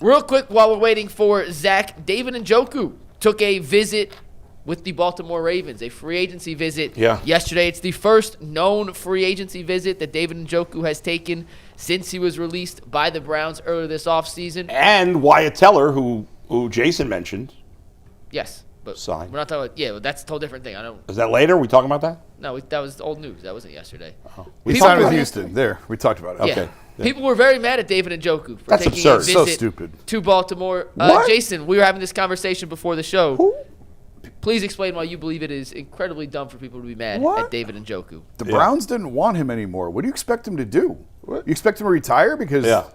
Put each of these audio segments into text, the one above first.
Real quick, while we're waiting for Zach, David Njoku took a visit with the Baltimore Ravens, a free agency visit yesterday. It's the first known free agency visit that David Njoku has taken since he was released by the Browns earlier this offseason. And Wyatt Teller, who Jason mentioned. Yes. But signed. We're not talking about, but that's a whole different thing. Is that later? Are we talking about that? No, that was old news. That wasn't yesterday. Oh. We signed with Houston. There, we talked about it. Yeah. Okay. People were very mad at David Njoku for taking absurd. a visit So stupid. to Baltimore. Jason, we were having this conversation before the show. Who? Please explain why you believe it is incredibly dumb for people to be mad at David Njoku. The Browns didn't want him anymore. What do you expect him to do? You expect him to retire? Because,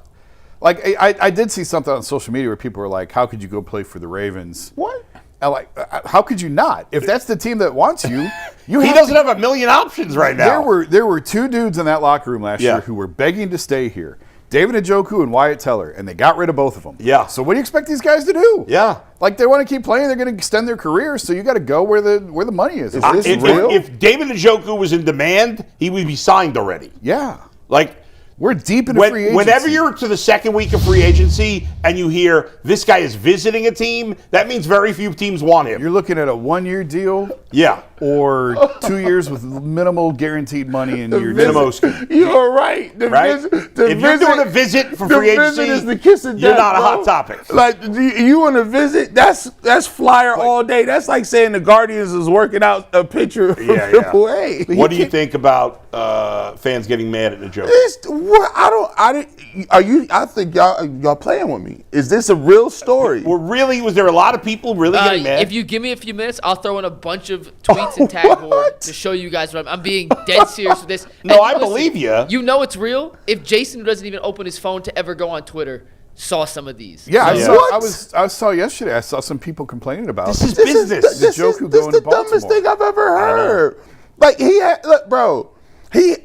like, I did see something on social media where people were like, how could you go play for the Ravens? What? How could you not? If that's the team that wants you, he doesn't have a million options right now. There were two dudes in that locker room last year who were begging to stay here. David Njoku and Wyatt Teller, and they got rid of both of them. Yeah. So what do you expect these guys to do? Yeah. Like, they want to keep playing, they're going to extend their careers, so you got to go where the money is. Is this real? If David Njoku was in demand, he would be signed already. Yeah. Like, we're deep into free agency. Whenever you're to the second week of free agency and you hear this guy is visiting a team, that means very few teams want him. You're looking at a 1-year deal. Yeah. Or 2 years with minimal guaranteed money in your minimum. You're right. If you're doing a visit for free agency, is the kiss of death, you're not a hot topic. Like, you want to visit, that's flyer all day. That's like saying the Guardians is working out a picture from Triple A. What do you think about fans getting mad at Njoku? I think y'all playing with me. Is this a real story? Was there a lot of people really getting mad? If you give me a few minutes, I'll throw in a bunch of tweets and tag board to show you guys what I'm being dead serious with this. No, I believe you. You know it's real if Jason, who doesn't even open his phone to ever go on Twitter, saw some of these. Yeah, I saw yesterday. I saw some people complaining about this is business. This is the dumbest thing I've ever heard. Like,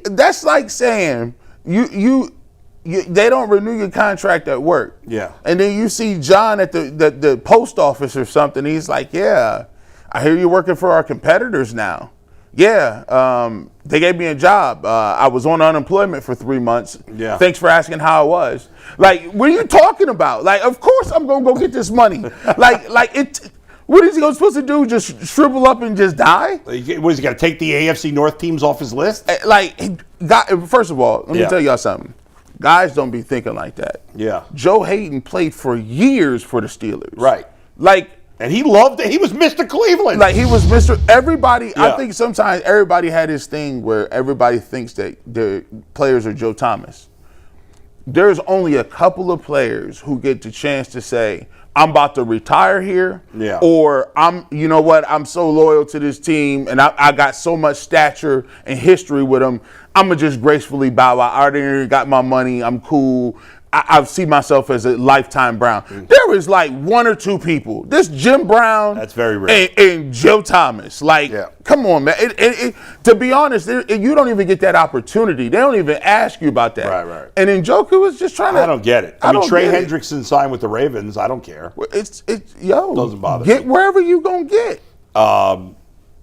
that's like saying they don't renew your contract at work. Yeah. And then you see John at the post office or something. He's like, I hear you're working for our competitors now. Yeah, they gave me a job. I was on unemployment for 3 months. Yeah. Thanks for asking how I was. Like, what are you talking about? Like, of course I'm going to go get this money. What is he supposed to do? Just shrivel up and just die? What is he got to take the AFC North teams off his list? First of all, let me tell y'all something. Guys don't be thinking like that. Yeah. Joe Hayden played for years for the Steelers. Right. And he loved it. He was Mr. Cleveland. Like, he was Mr. Everybody. Yeah. I think sometimes everybody had this thing where everybody thinks that the players are Joe Thomas. There's only a couple of players who get the chance to say, I'm about to retire here. Yeah. Or you know what? I'm so loyal to this team and I got so much stature and history with them. I'm going to just gracefully bow out. I already got my money. I'm cool. I see myself as a lifetime Brown. Mm-hmm. There is like 1 or 2 people. This Jim Brown. That's very rare. And Joe Thomas. Come on, man. To be honest, you don't even get that opportunity. They don't even ask you about that. Right. And then Njoku was just trying to. I don't get it. I mean, Trey Hendrickson signed with the Ravens. I don't care. Doesn't bother me. Get wherever you going to get.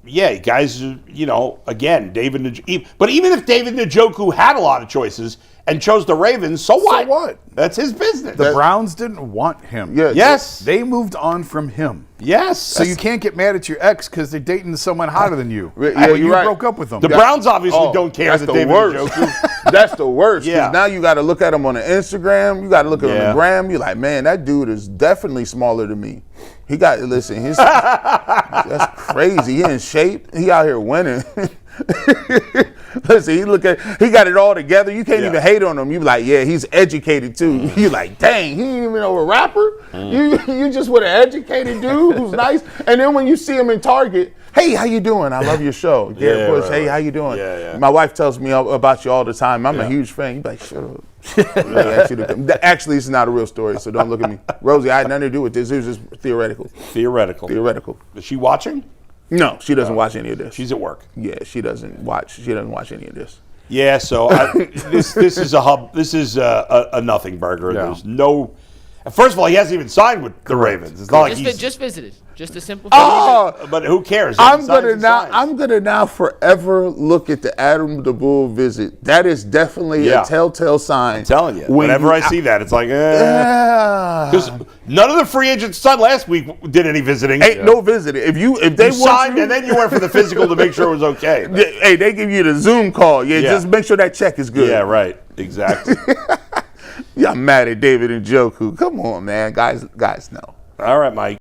Yeah, guys, again, David Njoku. But even if David Njoku had a lot of choices and chose the Ravens, so what? So what? That's his business. The Browns didn't want him. Yeah, yes. They moved on from him. Yes. So you can't get mad at your ex because they're dating someone hotter than you. Yeah, you broke up with them. The Browns obviously don't care that David Njoku. That's the worst. Yeah. Now you got to look at him on the Instagram. You got to look at him on the gram. You're like, man, that dude is definitely smaller than me. That's crazy. He in shape. He out here winning. Listen, he got it all together. You can't even hate on him. You be like, yeah, he's educated too. You like, dang, he ain't even know a rapper. You just with an educated dude who's nice. And then when you see him in Target, hey, how you doing? I love your show. Garrett Bush, hey, how you doing? Yeah. My wife tells me about you all the time. I'm a huge fan. You be like, shut up. Actually, it's not a real story, so don't look at me. Rosie, I had nothing to do with this. It was just theoretical. Theoretical. Is she watching? No, she doesn't watch any of this. She's at work. Yeah, she doesn't watch any of this. Yeah, so this is a hub. This is a nothing burger. Yeah. There's no. First of all, he hasn't even signed with the Ravens. It's not like he's just visited. Just to simplify. But who cares? I'm gonna now forever look at the Adam the Bull visit. That is definitely a telltale sign. I'm telling you. Whenever I see that, it's like, because none of the free agents signed last week did any visiting. Ain't no visiting. If they signed and then you went for the physical to make sure it was okay. Hey, they give you the Zoom call. Just make sure that check is good. Yeah, right. Exactly. Yeah, I'm mad at David Njoku. Come on, man. Guys know. All right, Mike.